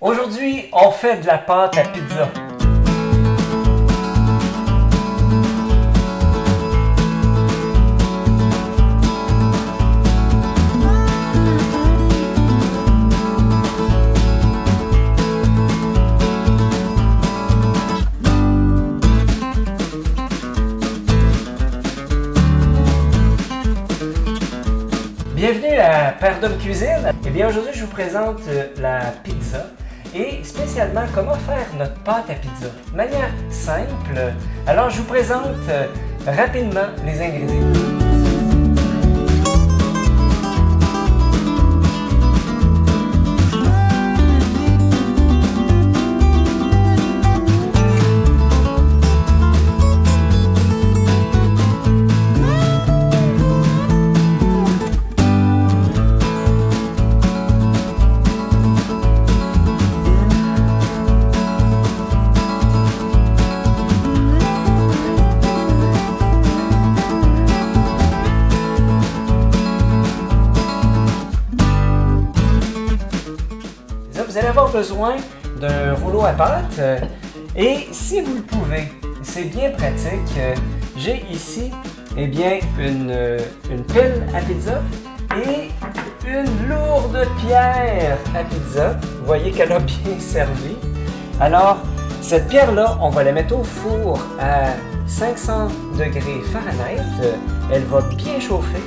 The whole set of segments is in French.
Aujourd'hui, on fait de la pâte à pizza. Bienvenue à Père d'Homme Cuisine. Eh bien aujourd'hui je vous présente la pizza et spécialement comment faire notre pâte à pizza. De manière simple. Alors je vous présente rapidement les ingrédients. Vous allez avoir besoin d'un rouleau à pâte et si vous le pouvez, c'est bien pratique. J'ai ici eh bien, une pile à pizza et une lourde pierre à pizza. Vous voyez qu'elle a bien servi. Alors, cette pierre-là, on va la mettre au four à 500 degrés Fahrenheit. Elle va bien chauffer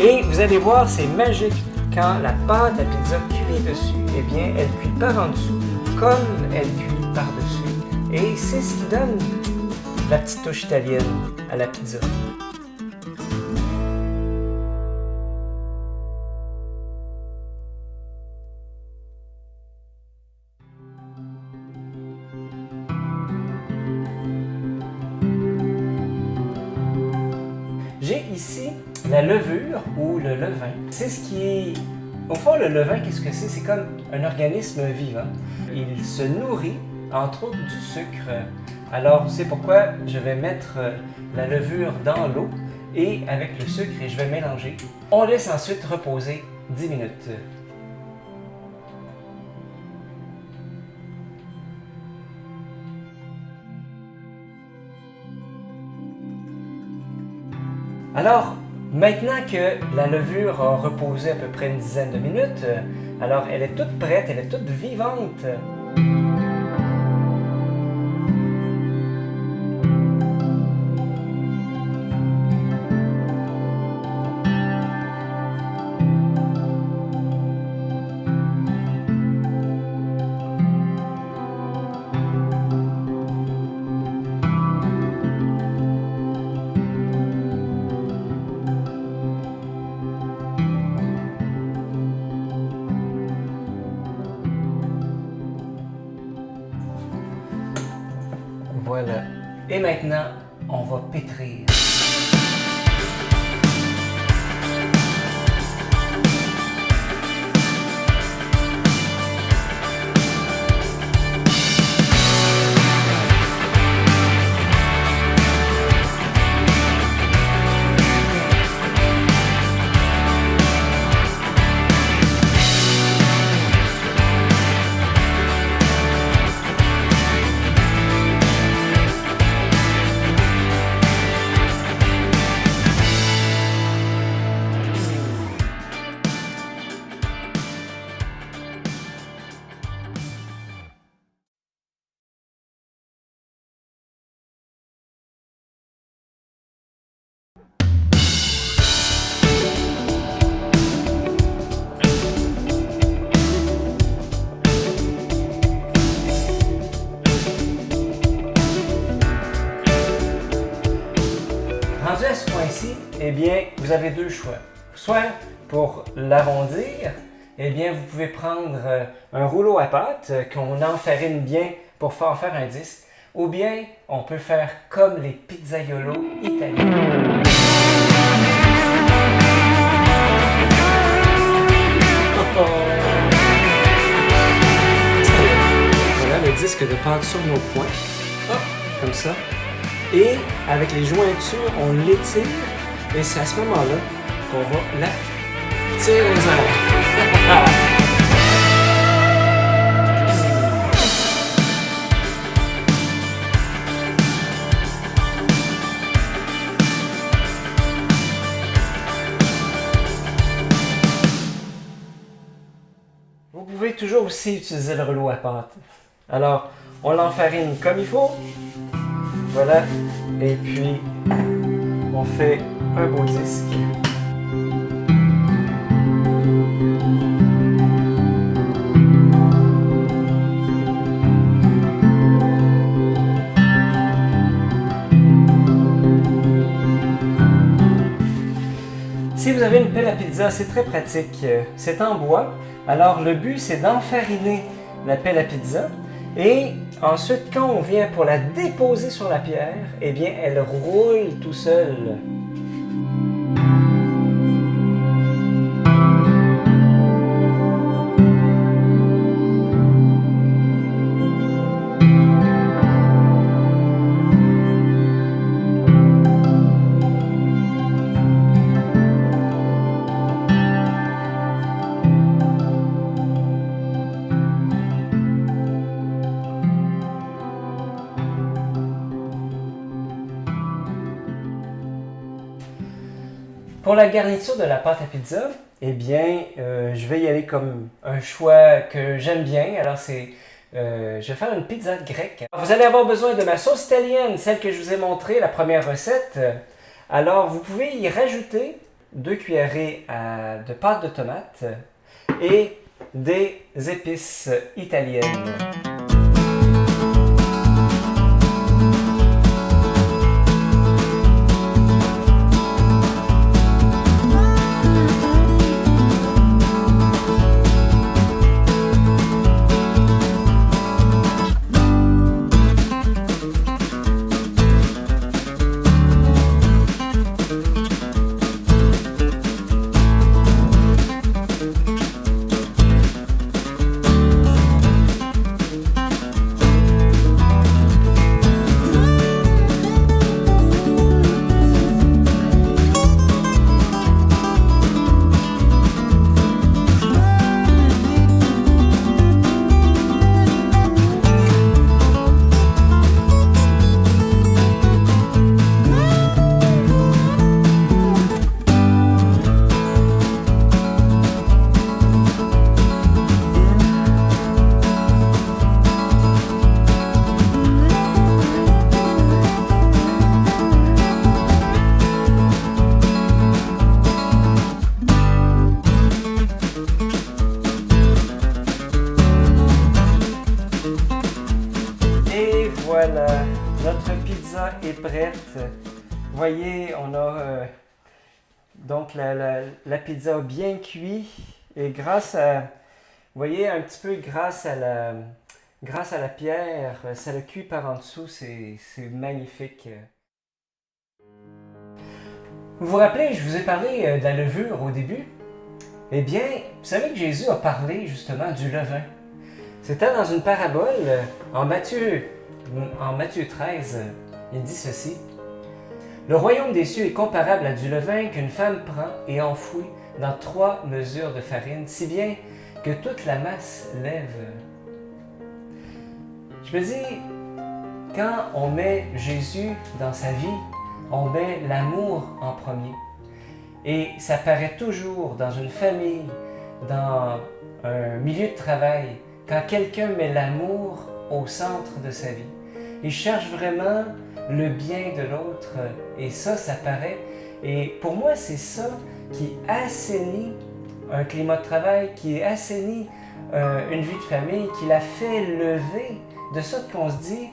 et vous allez voir, c'est magique. Quand la pâte à pizza cuit dessus, eh bien, elle cuit par en dessous comme elle cuit par-dessus. Et c'est ce qui donne la petite touche italienne à la pizza. J'ai ici la levure ou le levain. C'est ce qui est... Au fond, le levain, qu'est-ce que c'est? C'est comme un organisme vivant. Il se nourrit, entre autres, du sucre. Alors, c'est pourquoi je vais mettre la levure dans l'eau et avec le sucre et je vais mélanger. On laisse ensuite reposer 10 minutes. Alors, maintenant que la levure a reposé à peu près une dizaine de minutes, alors elle est toute prête, elle est toute vivante. Voilà. Et maintenant, on va pétrir. Rendu à ce point-ci, eh bien, vous avez deux choix. Soit pour l'arrondir, eh bien, vous pouvez prendre un rouleau à pâte qu'on enfarine bien pour faire un disque, ou bien on peut faire comme les pizzaiolos italiens. Voilà le disque de pâte sur nos points. Hop, comme ça. Et avec les jointures, on l'étire et c'est à ce moment-là qu'on va la tirer les airs. Vous pouvez toujours aussi utiliser le rouleau à pâte. Alors, on l'enfarine comme il faut. Voilà. Et puis, on fait un beau disque. Si vous avez une pelle à pizza, c'est très pratique. C'est en bois. Alors le but, c'est d'enfariner la pelle à pizza. Et ensuite, quand on vient pour la déposer sur la pierre, eh bien, elle roule tout seule. Pour la garniture de la pâte à pizza, eh bien, je vais y aller comme un choix que j'aime bien. Alors, je vais faire une pizza grecque. Vous allez avoir besoin de ma sauce italienne, celle que je vous ai montrée, la première recette. Alors, vous pouvez y rajouter 2 cuillerées de pâte de tomate et des épices italiennes. Voilà, notre pizza est prête. Vous voyez, on a donc la pizza bien cuit et grâce à, vous voyez, un petit peu grâce à la pierre, ça le cuit par en dessous, c'est magnifique. Vous vous rappelez, je vous ai parlé de la levure au début? Eh bien, vous savez que Jésus a parlé justement du levain. C'était dans une parabole en Matthieu 13, il dit ceci. Le royaume des cieux est comparable à du levain qu'une femme prend et enfouit dans 3 mesures de farine, si bien que toute la masse lève. Je me dis, quand on met Jésus dans sa vie, on met l'amour en premier. Et ça paraît toujours dans une famille, dans un milieu de travail, quand quelqu'un met l'amour au centre de sa vie. Il cherche vraiment le bien de l'autre et ça paraît. Et pour moi, c'est ça qui assainit un climat de travail, qui assainit une vie de famille, qui la fait lever. De sorte qu'on se dit,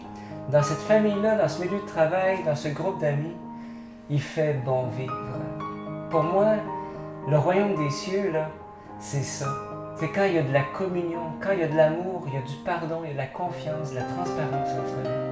dans cette famille-là, dans ce milieu de travail, dans ce groupe d'amis, il fait bon vivre. Pour moi, le royaume des cieux, là, c'est ça. C'est quand il y a de la communion, quand il y a de l'amour, il y a du pardon, il y a de la confiance, de la transparence entre nous.